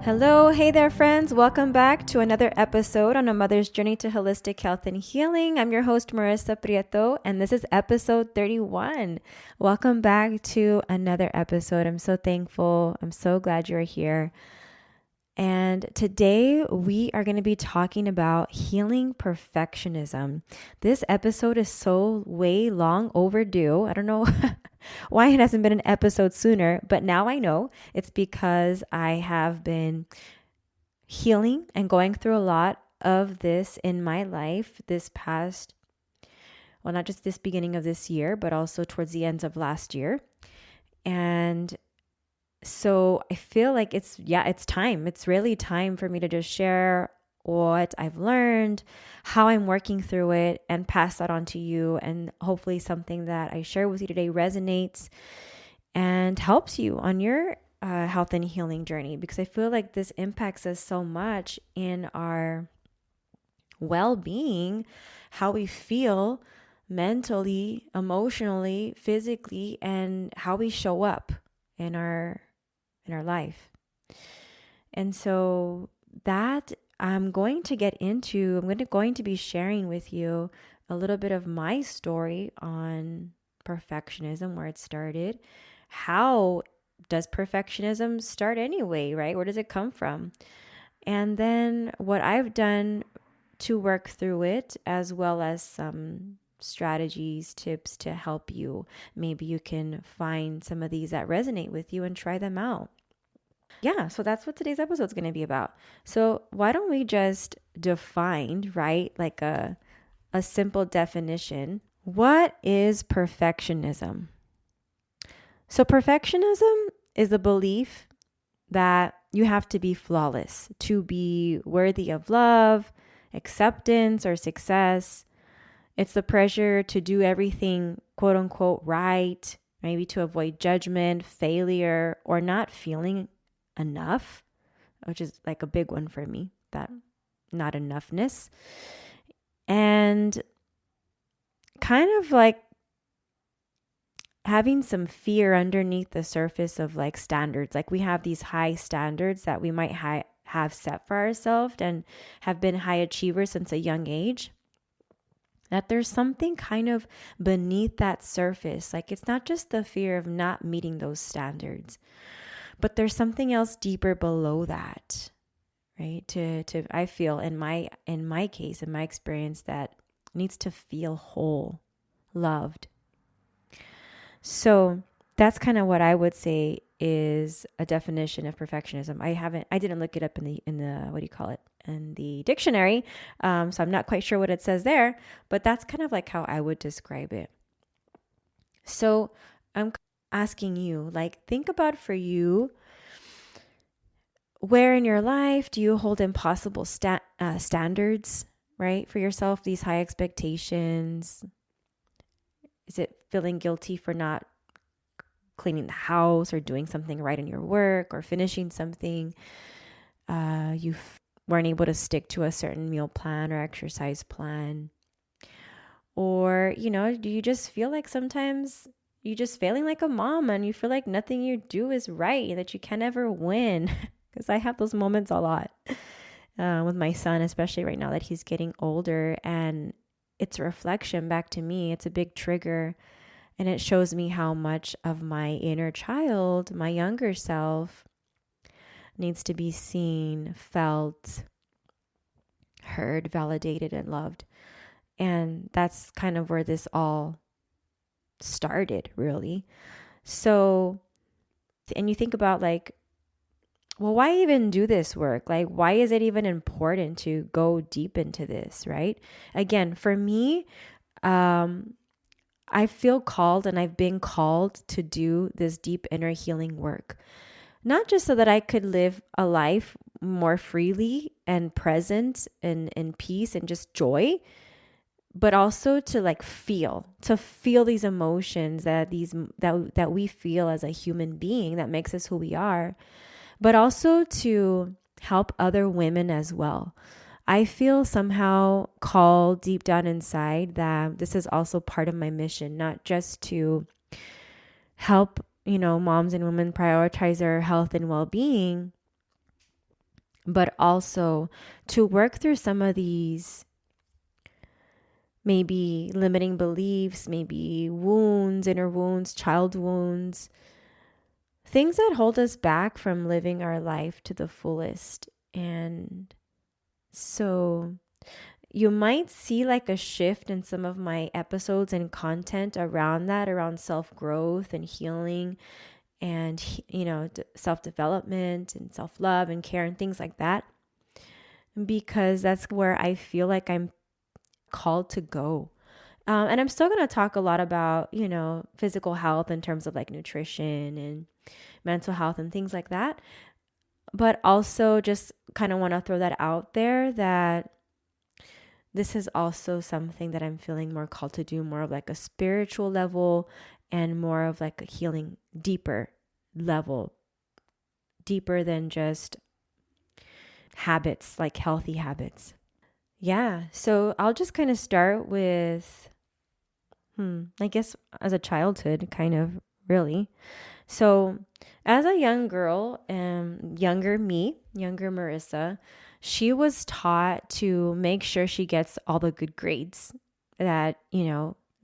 Hello, hey there, friends. Welcome back to another episode on a mother's journey to holistic health and healing. I'm your host, Marissa Prieto, and this is episode 31. Welcome back to another episode. I'm so thankful. I'm so glad you're here. And today we are going to be talking about healing perfectionism. This episode is so way long overdue. I don't know why it hasn't been an episode sooner, but now I know it's because I have been healing and going through a lot of this in my life this past, well, not just this beginning of this year, but also towards the ends of last year. And so I feel like it's time. It's really time for me to just share what I've learned, how I'm working through it, and pass that on to you. And hopefully something that I share with you today resonates and helps you on your health and healing journey, because I feel like this impacts us so much in our well-being, how we feel mentally, emotionally, physically, and how we show up in our life. And so that I'm going to be sharing with you a little bit of my story on perfectionism, where it started. How does perfectionism start anyway, right? Where does it come from? And then what I've done to work through it, as well as some strategies, tips to help you. Maybe you can find some of these that resonate with you and try them out. Yeah, so that's what today's episode is going to be about. So why don't we just define, right? Like a simple definition. What is perfectionism? So perfectionism is the belief that you have to be flawless to be worthy of love, acceptance, or success. It's the pressure to do everything quote unquote right, maybe to avoid judgment, failure, or not feeling enough, which is like a big one for me, that not enoughness. And kind of like having some fear underneath the surface of like standards. Like we have these high standards that we might have set for ourselves and have been high achievers since a young age. That there's something kind of beneath that surface. Like it's not just the fear of not meeting those standards, but there's something else deeper below that, right? To I feel in my case, in my experience, that needs to feel whole, loved. So that's kind of what I would say is a definition of perfectionism. I didn't look it up in the what do you call it, in the dictionary. So I'm not quite sure what it says there, but that's kind of like how I would describe it. So I'm asking you, like, think about for you, where in your life do you hold impossible standards, right, for yourself, these high expectations? Is it feeling guilty for not cleaning the house or doing something right in your work or finishing something? You weren't able to stick to a certain meal plan or exercise plan. Or, do you just feel like sometimes you just failing like a mom and you feel like nothing you do is right and that you can never win? Because I have those moments a lot with my son, especially right now that he's getting older, and it's a reflection back to me. It's a big trigger, and it shows me how much of my inner child, my younger self, needs to be seen, felt, heard, validated, and loved. And that's kind of where this all started, really. So, and you think about like, well, why even do this work? Like, why is it even important to go deep into this, right? Again, for me, I feel called, and I've been called to do this deep inner healing work. Not just so that I could live a life more freely and present and in peace and just joy, but also to like feel these emotions that we feel as a human being that makes us who we are, but also to help other women as well. I feel somehow called deep down inside that this is also part of my mission, not just to help, moms and women prioritize their health and well-being, but also to work through some of these maybe limiting beliefs, maybe wounds, inner wounds, child wounds, things that hold us back from living our life to the fullest. And so you might see like a shift in some of my episodes and content around that, around self growth and healing and, self development and self love and care and things like that, because that's where I feel like I'm called to go. And I'm still going to talk a lot about, physical health in terms of like nutrition and mental health and things like that. But also just kind of want to throw that out there that this is also something that I'm feeling more called to do, more of like a spiritual level and more of like a healing deeper level, deeper than just habits, like healthy habits. Yeah. So I'll just kind of start with, I guess as a childhood, kind of really. So as a young girl, younger me, younger Marissa, she was taught to make sure she gets all the good grades. That,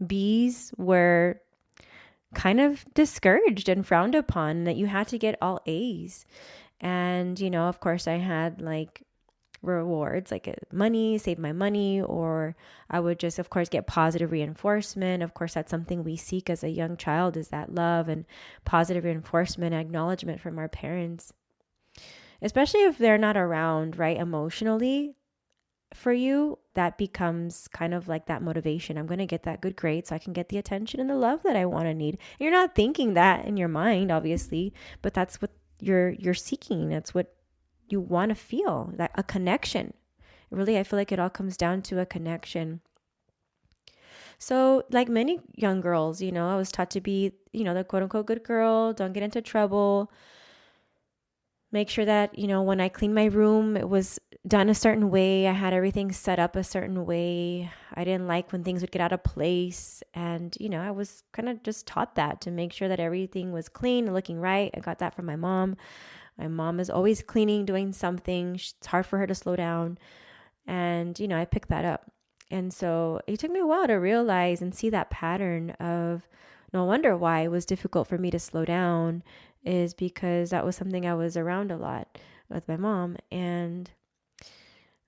B's were kind of discouraged and frowned upon, that you had to get all A's. And, of course, I had like rewards like money, save my money, or I would just, of course, get positive reinforcement. Of course, that's something we seek as a young child, is that love and positive reinforcement, acknowledgement from our parents, especially if they're not around, right? Emotionally for you, that becomes kind of like that motivation. I'm going to get that good grade so I can get the attention and the love that I want to need. And you're not thinking that in your mind, obviously, but that's what you're seeking. That's what you want to feel, that a connection. Really, I feel like it all comes down to a connection. So like many young girls, I was taught to be, the quote unquote good girl, don't get into trouble. Make sure that, when I cleaned my room, it was done a certain way. I had everything set up a certain way. I didn't like when things would get out of place. And, I was kind of just taught that, to make sure that everything was clean and looking right. I got that from my mom. My mom is always cleaning, doing something. It's hard for her to slow down. And, I picked that up. And so it took me a while to realize and see that pattern of, no wonder why it was difficult for me to slow down, is because that was something I was around a lot with my mom.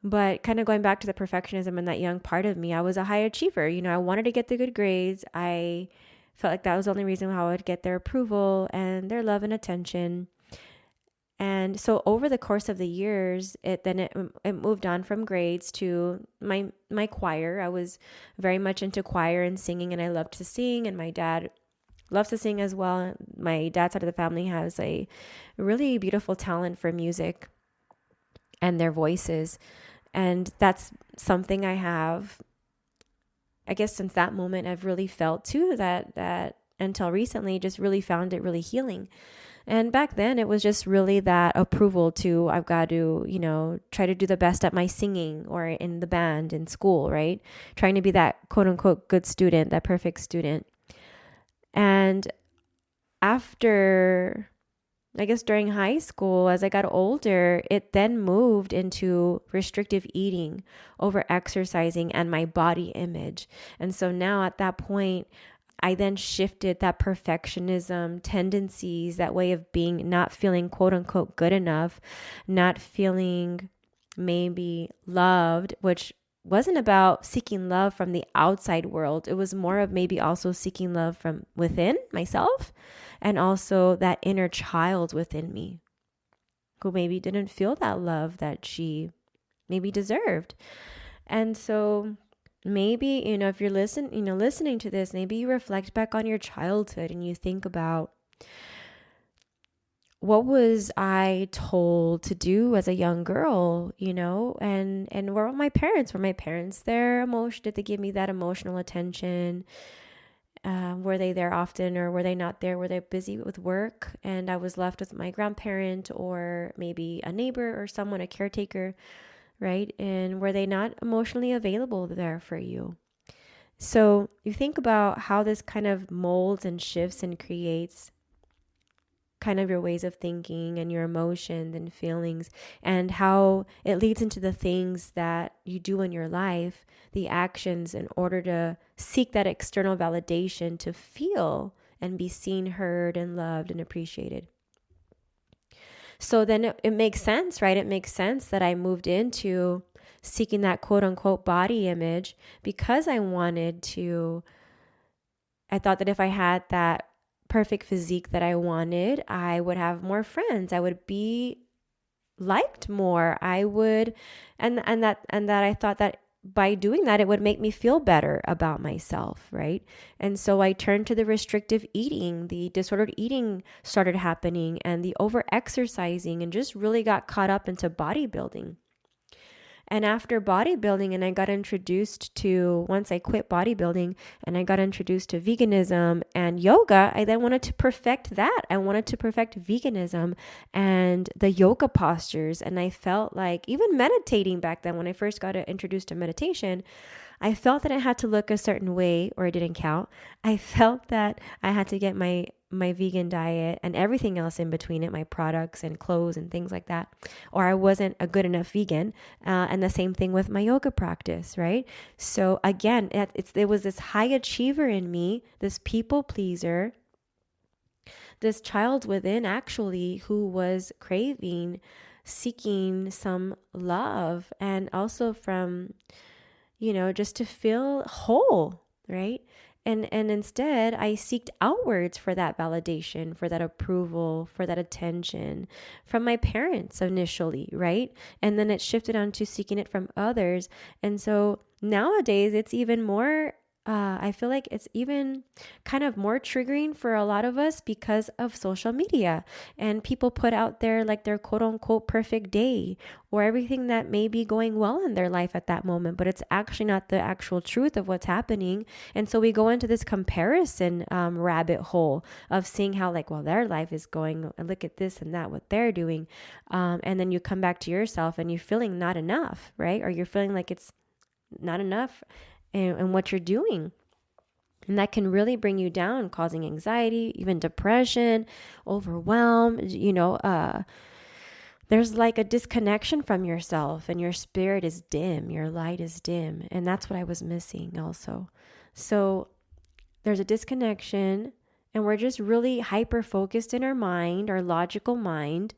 But kind of going back to the perfectionism and that young part of me, I was a high achiever. I wanted to get the good grades. I felt like that was the only reason how I would get their approval and their love and attention. And so over the course of the years, it moved on from grades to my choir. I was very much into choir and singing, and I loved to sing, and my dad loves to sing as well. My dad's side of the family has a really beautiful talent for music and their voices. And that's something I have, I guess since that moment, I've really felt too, that until recently, just really found it really healing. And back then it was just really that approval to, I've got to, try to do the best at my singing or in the band in school, right? Trying to be that quote unquote good student, that perfect student. And after, I guess during high school, as I got older, it then moved into restrictive eating, over exercising, and my body image. And so now at that point, I then shifted that perfectionism tendencies, that way of being, not feeling quote unquote good enough, not feeling maybe loved, which wasn't about seeking love from the outside world. It was more of maybe also seeking love from within myself, and also that inner child within me who maybe didn't feel that love that she maybe deserved. And so maybe, if you're listening to this, maybe you reflect back on your childhood and you think about, what was I told to do as a young girl, and where were my parents? Were my parents there? Did they give me that emotional attention? Were they there often, or were they not there? Were they busy with work and I was left with my grandparent, or maybe a neighbor or someone, a caretaker, right? And were they not emotionally available there for you? So you think about how this kind of molds and shifts and creates kind of your ways of thinking and your emotions and feelings, and how it leads into the things that you do in your life, the actions, in order to seek that external validation to feel and be seen, heard, and loved and appreciated. So then it makes sense, right? It makes sense that I moved into seeking that quote unquote body image because I thought that if I had that perfect physique that I wanted, I would have more friends. I would be liked more. I would, and that I thought that by doing that, it would make me feel better about myself, right? And so I turned to the restrictive eating, the disordered eating started happening, and the over exercising, and just really got caught up into bodybuilding. And after bodybuilding, and I got introduced to, once I quit bodybuilding and I got introduced to veganism and yoga, I then wanted to perfect that. I wanted to perfect veganism and the yoga postures. And I felt like, even meditating back then, when I first got introduced to meditation, I felt that I had to look a certain way, or it didn't count. I felt that I had to get my vegan diet and everything else in between it, my products and clothes and things like that, or I wasn't a good enough vegan. And the same thing with my yoga practice, right? So again, it was this high achiever in me, this people pleaser, this child within actually, who was craving, seeking some love, and also from, just to feel whole, right? And instead, I seeked outwards for that validation, for that approval, for that attention from my parents initially, right? And then it shifted on to seeking it from others. And so nowadays, it's even more, I feel like it's even kind of more triggering for a lot of us because of social media, and people put out there like their quote unquote perfect day, or everything that may be going well in their life at that moment, but it's actually not the actual truth of what's happening. And so we go into this comparison rabbit hole of seeing how, like, well, their life is going, and look at this and that, what they're doing. And then you come back to yourself and you're feeling not enough, right? Or you're feeling like it's not enough in what you're doing. And that can really bring you down, causing anxiety, even depression, overwhelm. There's like a disconnection from yourself, and your spirit is dim, your light is dim. And that's what I was missing also. So there's a disconnection, and we're just really hyper focused in our mind, our logical mind,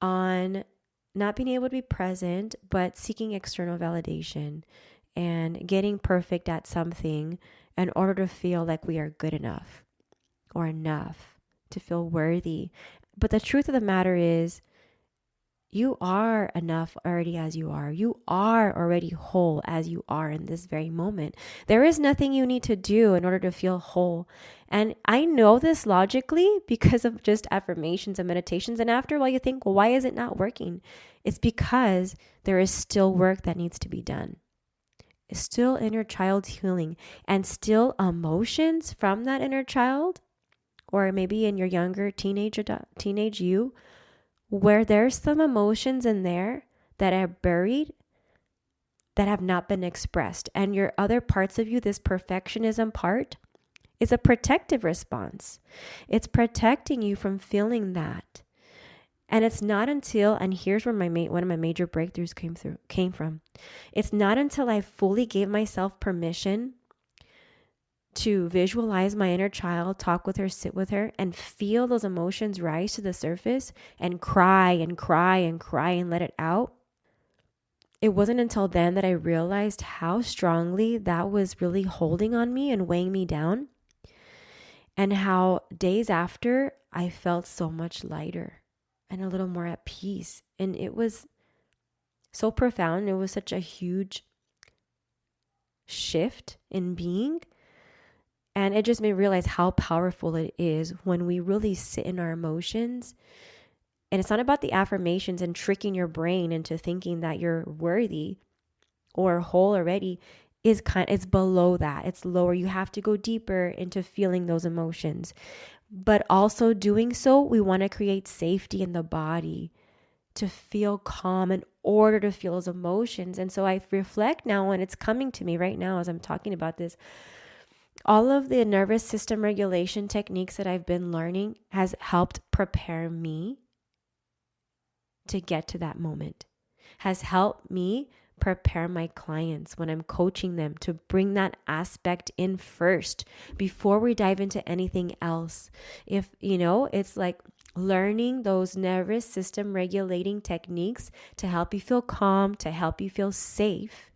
on not being able to be present, but seeking external validation and getting perfect at something in order to feel like we are good enough or enough, to feel worthy. But the truth of the matter is, you are enough already as you are. You are already whole as you are in this very moment. There is nothing you need to do in order to feel whole. And I know this logically because of just affirmations and meditations. And after a while, you think, well, why is it not working? It's because there is still work that needs to be done. It's still inner child healing, and still emotions from that inner child, or maybe in your younger teenage you, where there's some emotions in there that are buried, that have not been expressed. And your other parts of you, this perfectionism part, is a protective response. It's protecting you from feeling that. And it's not until, and here's where one of my major breakthroughs came from. It's not until I fully gave myself permission to visualize my inner child, talk with her, sit with her, and feel those emotions rise to the surface, and cry and cry and cry and let it out. It wasn't until then that I realized how strongly that was really holding on me and weighing me down, and how days after I felt so much lighter and a little more at peace. And it was so profound. It was such a huge shift in being. And it just made me realize how powerful it is when we really sit in our emotions. And it's not about the affirmations and tricking your brain into thinking that you're worthy or whole already. It's below that. It's lower. You have to go deeper into feeling those emotions. But also doing so, we want to create safety in the body to feel calm in order to feel those emotions. And so I reflect now, and it's coming to me right now as I'm talking about this. All of the nervous system regulation techniques that I've been learning has helped prepare me to get to that moment, has helped me prepare my clients when I'm coaching them to bring that aspect in first before we dive into anything else. If, it's like learning those nervous system regulating techniques to help you feel calm, to help you feel safe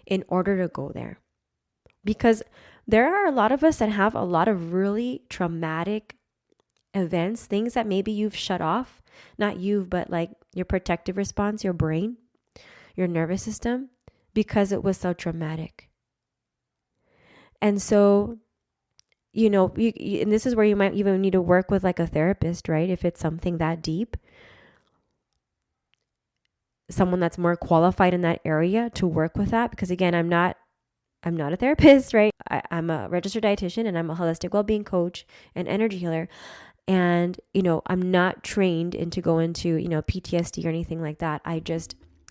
in order to go there. Because there are a lot of us that have a lot of really traumatic events, things that maybe you've shut off, not you, but like your protective response, your brain, your nervous system, because it was so traumatic. And so, and this is where you might even need to work with like a therapist, right? If it's something that deep, someone that's more qualified in that area to work with that. Because again, I'm not a therapist, right? I'm a registered dietitian and I'm a holistic well-being coach and energy healer. And, I'm not trained to go into, PTSD or anything like that.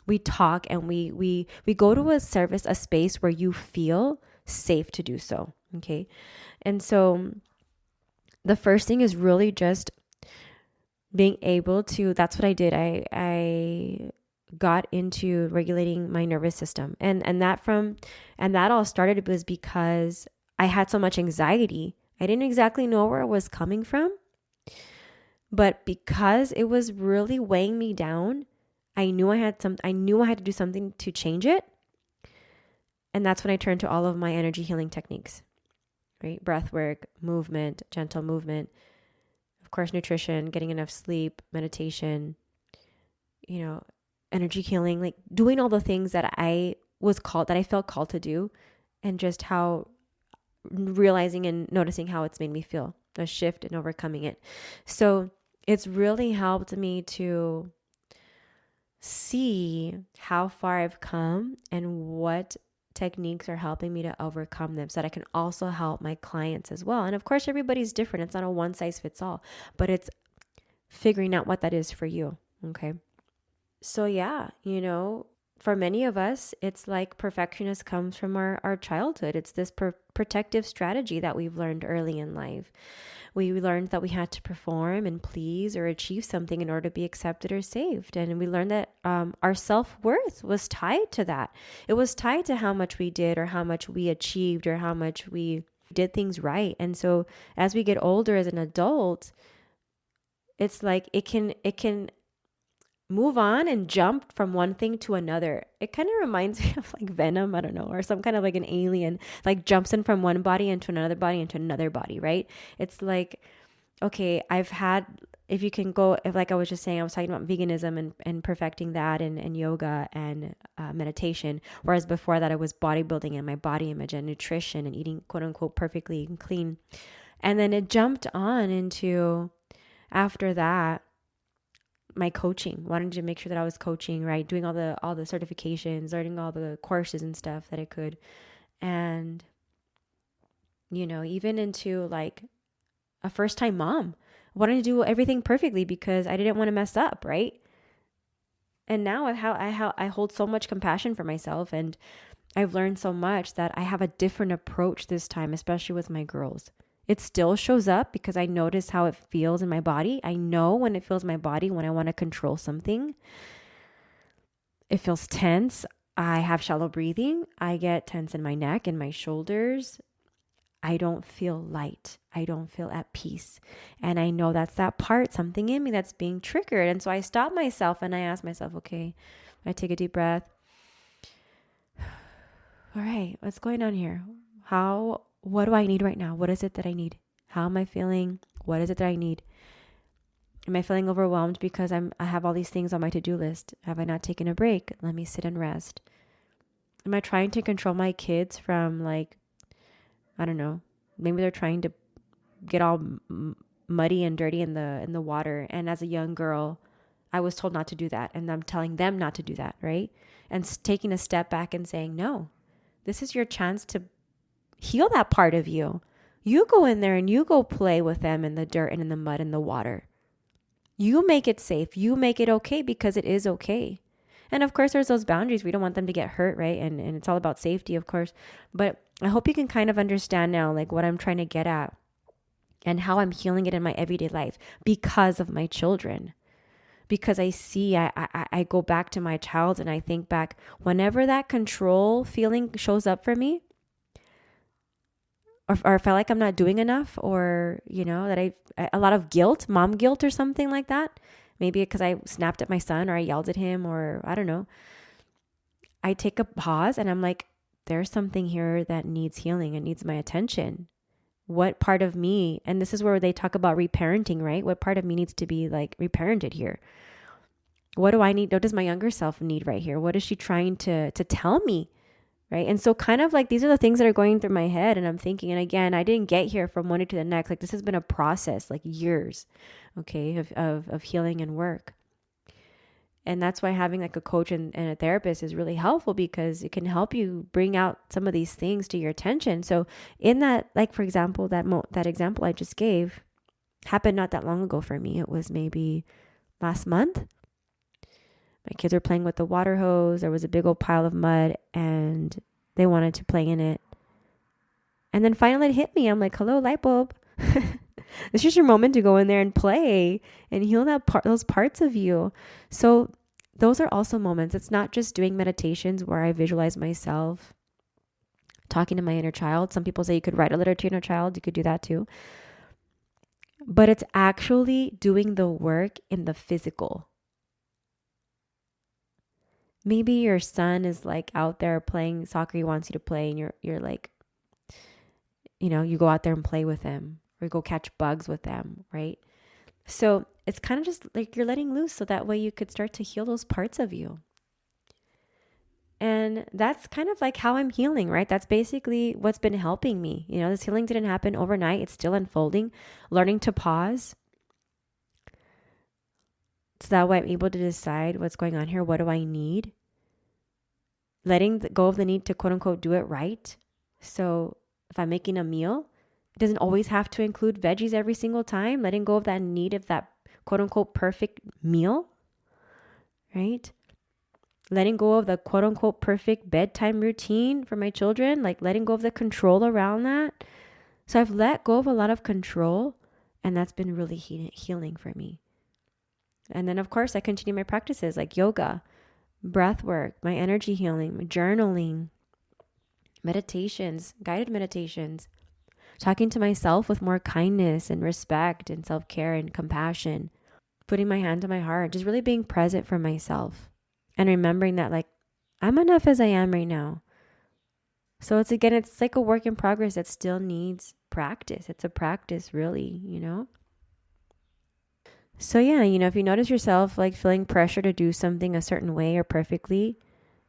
We talk and we go to a space where you feel safe to do so. Okay. And so the first thing is really just being able to, that's what I did. I got into regulating my nervous system. And that all started was because I had so much anxiety. I didn't exactly know where it was coming from. But because it was really weighing me down, I knew I had to do something to change it. And that's when I turned to all of my energy healing techniques, right? Breath work, movement, gentle movement, of course, nutrition, getting enough sleep, meditation, energy healing, like doing all the things that I felt called to do, and just how realizing and noticing how it's made me feel, a shift and overcoming it. So it's really helped me to see how far I've come and what techniques are helping me to overcome them so that I can also help my clients as well. And of course, everybody's different. It's not a one size fits all, but it's figuring out what that is for you. Okay. So yeah, for many of us, it's like perfectionism comes from our childhood. It's this protective strategy that we've learned early in life. We learned that we had to perform and please or achieve something in order to be accepted or saved. And we learned that our self-worth was tied to that. It was tied to how much we did or how much we achieved or how much we did things right. And so as we get older as an adult, it's like it can move on and jump from one thing to another. It kind of reminds me of like Venom, I don't know, or some kind of like an alien, like jumps in from one body into another body, right? It's like, okay, if you can go, if like I was just saying, I was talking about veganism and perfecting that and yoga and meditation. Whereas before that, I was bodybuilding and my body image and nutrition and eating quote unquote perfectly and clean. And then it jumped on into, after that, my coaching, wanted to make sure that I was coaching, right? Doing all the certifications, learning all the courses and stuff that I could. And, even into like a first time mom, wanting to do everything perfectly because I didn't want to mess up, right? And now I hold so much compassion for myself, and I've learned so much that I have a different approach this time, especially with my girls. It still shows up because I notice how it feels in my body. I know when it feels in my body when I want to control something. It feels tense. I have shallow breathing. I get tense in my neck and my shoulders. I don't feel light. I don't feel at peace. And I know that's that part, something in me that's being triggered. And so I stop myself and I ask myself, okay, I take a deep breath. All right, what's going on here? What do I need right now? What is it that I need? How am I feeling? What is it that I need? Am I feeling overwhelmed because I have all these things on my to-do list? Have I not taken a break? Let me sit and rest. Am I trying to control my kids from like, I don't know, maybe they're trying to get all muddy and dirty in the water. And as a young girl, I was told not to do that. And I'm telling them not to do that, right? And taking a step back and saying, no, this is your chance to heal that part of you. You go in there and you go play with them in the dirt and in the mud and the water. You make it safe. You make it okay because it is okay. And of course, there's those boundaries. We don't want them to get hurt, right? And it's all about safety, of course. But I hope you can kind of understand now, like what I'm trying to get at and how I'm healing it in my everyday life because of my children. Because I see, I go back to my child and I think back whenever that control feeling shows up for me, or felt like I'm not doing enough, or, that a lot of guilt, mom guilt or something like that. Maybe because I snapped at my son or I yelled at him or I don't know. I take a pause and I'm like, there's something here that needs healing. It needs my attention. What part of me, and this is where they talk about reparenting, right? What part of me needs to be like reparented here? What do I need? What does my younger self need right here? What is she trying to tell me? Right. And so kind of like these are the things that are going through my head. And I'm thinking, and again, I didn't get here from one day to the next. Like this has been a process, like years, okay, of healing and work. And that's why having like a coach and a therapist is really helpful, because it can help you bring out some of these things to your attention. So in that, like, for example, that example I just gave happened not that long ago for me. It was maybe last month. My kids were playing with the water hose. There was a big old pile of mud and they wanted to play in it. And then finally it hit me. I'm like, hello, light bulb. It's just your moment to go in there and play and heal those parts of you. So those are also moments. It's not just doing meditations where I visualize myself talking to my inner child. Some people say you could write a letter to your inner child. You could do that too. But it's actually doing the work in the physical. Maybe your son is like out there playing soccer. He wants you to play and you're like, you go out there and play with him or go catch bugs with them, right? So it's kind of just like you're letting loose so that way you could start to heal those parts of you. And that's kind of like how I'm healing, right? That's basically what's been helping me. This healing didn't happen overnight. It's still unfolding, learning to pause. So that way I'm able to decide what's going on here. What do I need? Letting go of the need to quote unquote do it right. So if I'm making a meal, it doesn't always have to include veggies every single time. Letting go of that need of that quote unquote perfect meal, right? Letting go of the quote unquote perfect bedtime routine for my children, like letting go of the control around that. So I've let go of a lot of control, and that's been really healing for me. And then of course I continue my practices like yoga, breath work, my energy healing, my journaling, meditations, guided meditations, talking to myself with more kindness and respect and self-care and compassion, putting my hand to my heart, just really being present for myself and remembering that like I'm enough as I am right now. So it's like a work in progress that still needs practice. It's a practice really, So yeah, if you notice yourself like feeling pressure to do something a certain way or perfectly,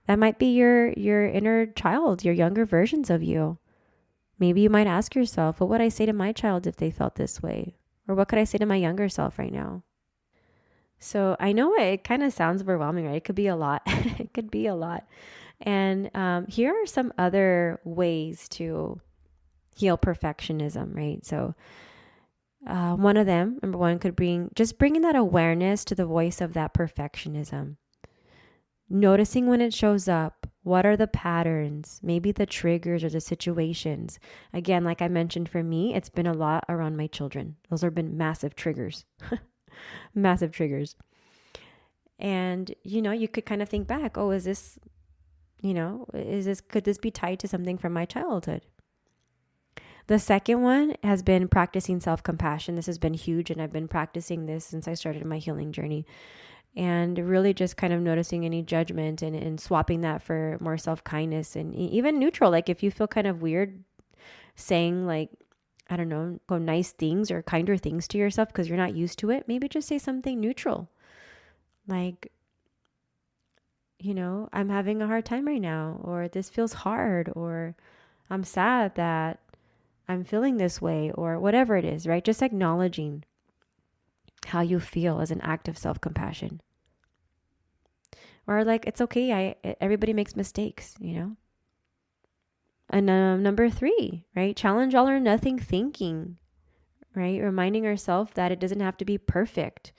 that might be your inner child, your younger versions of you. Maybe you might ask yourself, what would I say to my child if they felt this way? Or what could I say to my younger self right now? So I know it kind of sounds overwhelming, right? It could be a lot. It could be a lot. And here are some other ways to heal perfectionism, right? So one of them, number one, could bringing that awareness to the voice of that perfectionism. Noticing when it shows up, what are the patterns, maybe the triggers or the situations. Again, like I mentioned, for me, it's been a lot around my children. Those have been massive triggers, massive triggers. And, you could kind of think back, oh, could this be tied to something from my childhood? The second one has been practicing self-compassion. This has been huge, and I've been practicing this since I started my healing journey. And really just kind of noticing any judgment and swapping that for more self-kindness and even neutral. Like if you feel kind of weird saying like, I don't know, go nice things or kinder things to yourself because you're not used to it, maybe just say something neutral. Like, I'm having a hard time right now, or this feels hard, or I'm sad that I'm feeling this way, or whatever it is, right? Just acknowledging how you feel as an act of self-compassion. Or like, it's okay. Everybody makes mistakes, And number 3, right? Challenge all or nothing thinking, right? Reminding ourselves that it doesn't have to be perfect.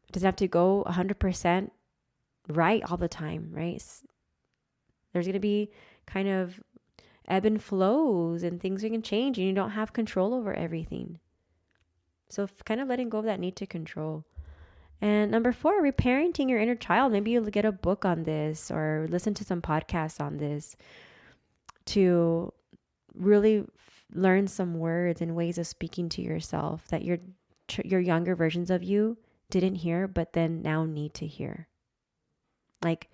It doesn't have to go 100% right all the time, right? There's going to be kind of ebb and flows and things are going to change and you don't have control over everything. So kind of letting go of that need to control. And number 4, reparenting your inner child. Maybe you'll get a book on this or listen to some podcasts on this to really learn some words and ways of speaking to yourself that your younger versions of you didn't hear, but then now need to hear. Like,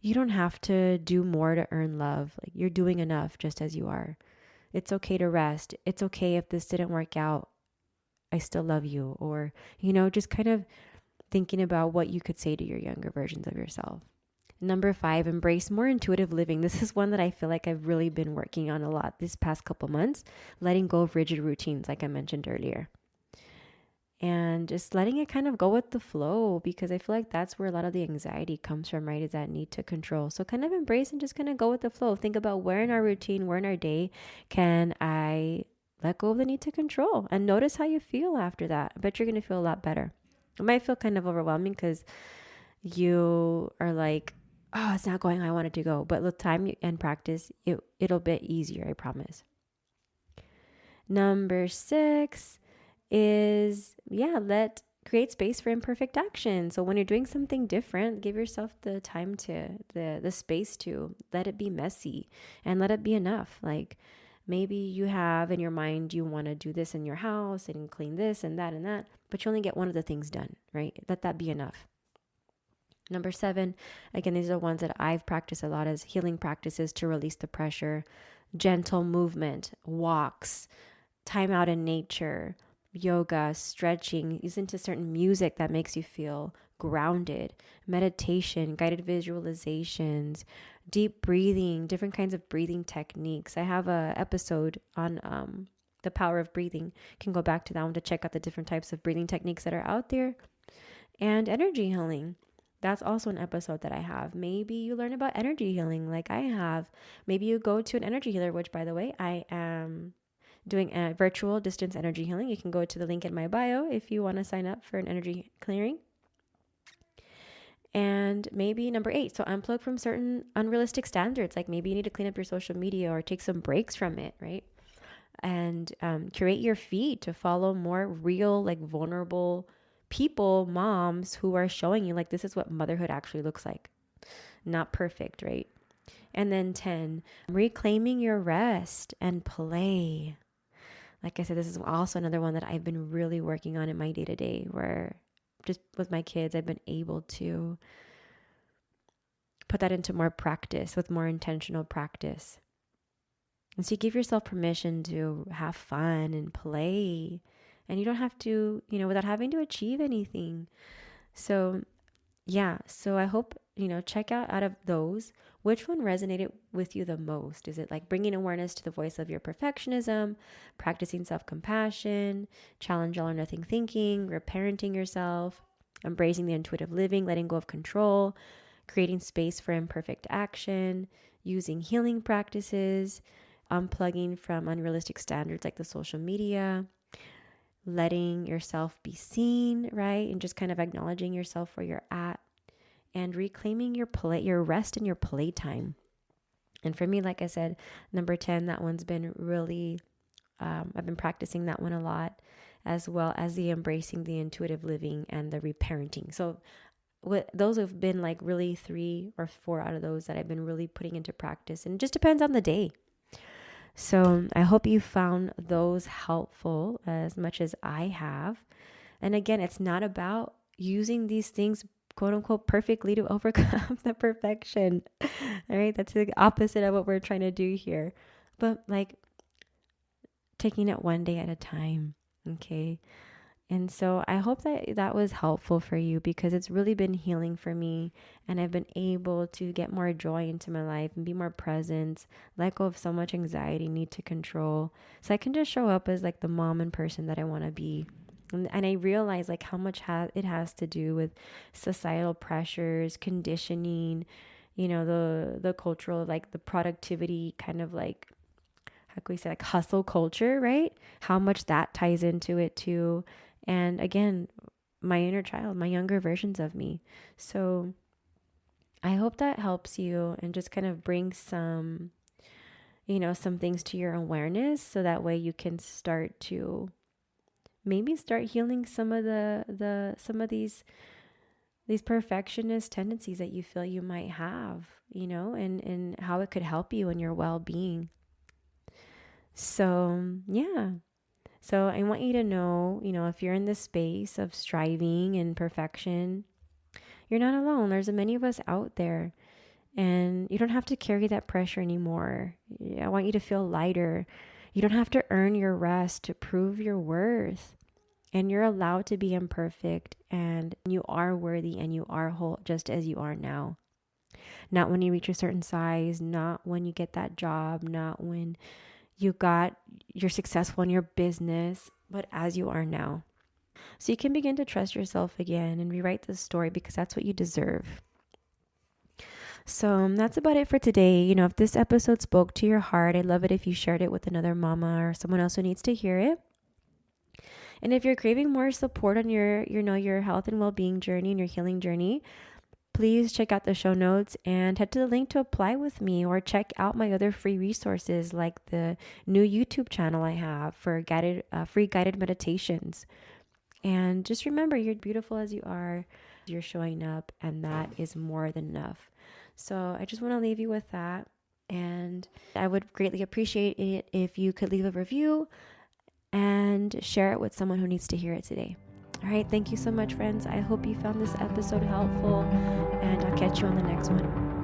you don't have to do more to earn love. Like, you're doing enough just as you are. It's okay to rest. It's okay if this didn't work out. I still love you. Or, just kind of thinking about what you could say to your younger versions of yourself. Number 5, embrace more intuitive living. This is one that I feel like I've really been working on a lot this past couple months, letting go of rigid routines, like I mentioned earlier. And just letting it kind of go with the flow, because I feel like that's where a lot of the anxiety comes from, right? Is that need to control. So kind of embrace and just kind of go with the flow. Think about where in our routine, where in our day can I let go of the need to control, and notice how you feel after that. I bet you're going to feel a lot better. It might feel kind of overwhelming because you are like, oh, it's not going how I want it to go. But with time and practice, it'll be easier, I promise. Number 6 is, create space for imperfect action. So when you're doing something different, give yourself the time the space to let it be messy and let it be enough. Like, maybe you have in your mind, you want to do this in your house and clean this and that, but you only get one of the things done, right? Let that be enough. Number 7, again, these are ones that I've practiced a lot as healing practices to release the pressure, gentle movement, walks, time out in nature, yoga, stretching, listen to certain music that makes you feel grounded, meditation, guided visualizations, deep breathing, different kinds of breathing techniques. I have a episode on the power of breathing. You can go back to that one to check out the different types of breathing techniques that are out there. And energy healing. That's also an episode that I have. Maybe you learn about energy healing like I have. Maybe you go to an energy healer, which, by the way, I am doing a virtual distance energy healing. You can go to the link in my bio if you want to sign up for an energy clearing. And maybe number 8, so unplug from certain unrealistic standards. Like, maybe you need to clean up your social media or take some breaks from it, right? And curate your feed to follow more real, like, vulnerable people, moms who are showing you, like, this is what motherhood actually looks like. Not perfect, right? And then 10, reclaiming your rest and play. Like I said, this is also another one that I've been really working on in my day-to-day, where just with my kids, I've been able to put that into more practice, with more intentional practice. And so you give yourself permission to have fun and play, and you don't have to, without having to achieve anything. So I hope, check out of those, which one resonated with you the most? Is it like bringing awareness to the voice of your perfectionism, practicing self-compassion, challenge all or nothing thinking, reparenting yourself, embracing the intuitive living, letting go of control, creating space for imperfect action, using healing practices, unplugging from unrealistic standards like the social media, letting yourself be seen, right? And just kind of acknowledging yourself where you're at, and reclaiming your rest and your playtime. And for me, like I said, number 10, that one's been really, I've been practicing that one a lot, as well as the embracing the intuitive living and the reparenting. So those have been like really 3 or 4 out of those that I've been really putting into practice. And it just depends on the day. So I hope you found those helpful as much as I have. And again, it's not about using these things, quote unquote, perfectly to overcome the perfection. All right. That's the opposite of what we're trying to do here. But like taking it one day at a time. Okay. And so I hope that was helpful for you, because it's really been healing for me, and I've been able to get more joy into my life and be more present, let go of so much anxiety, need to control, so I can just show up as like the mom and person that I want to be. And I realize like how much it has to do with societal pressures, conditioning, the cultural, like the productivity kind of like, how can we say, like hustle culture, right? How much that ties into it too. And again, my inner child, my younger versions of me. So I hope that helps you and just kind of bring some, some things to your awareness, so that way you can start to maybe start healing some of some of these perfectionist tendencies that you feel you might have, and how it could help you in your well-being. So, yeah. So I want you to know, if you're in this space of striving and perfection, you're not alone. There's many of us out there, and you don't have to carry that pressure anymore. I want you to feel lighter. You don't have to earn your rest to prove your worth. And you're allowed to be imperfect, and you are worthy, and you are whole just as you are now. Not when you reach a certain size, not when you get that job, not when you're successful in your business, but as you are now. So you can begin to trust yourself again and rewrite the story, because that's what you deserve. So that's about it for today. If this episode spoke to your heart, I'd love it if you shared it with another mama or someone else who needs to hear it. And if you're craving more support on your health and well-being journey and your healing journey, please check out the show notes and head to the link to apply with me, or check out my other free resources, like the new YouTube channel I have for free guided meditations. And just remember, you're beautiful as you are. You're showing up, and that is more than enough. So I just want to leave you with that. And I would greatly appreciate it if you could leave a review and share it with someone who needs to hear it today. All right. Thank you so much, friends. I hope you found this episode helpful, and I'll catch you on the next one.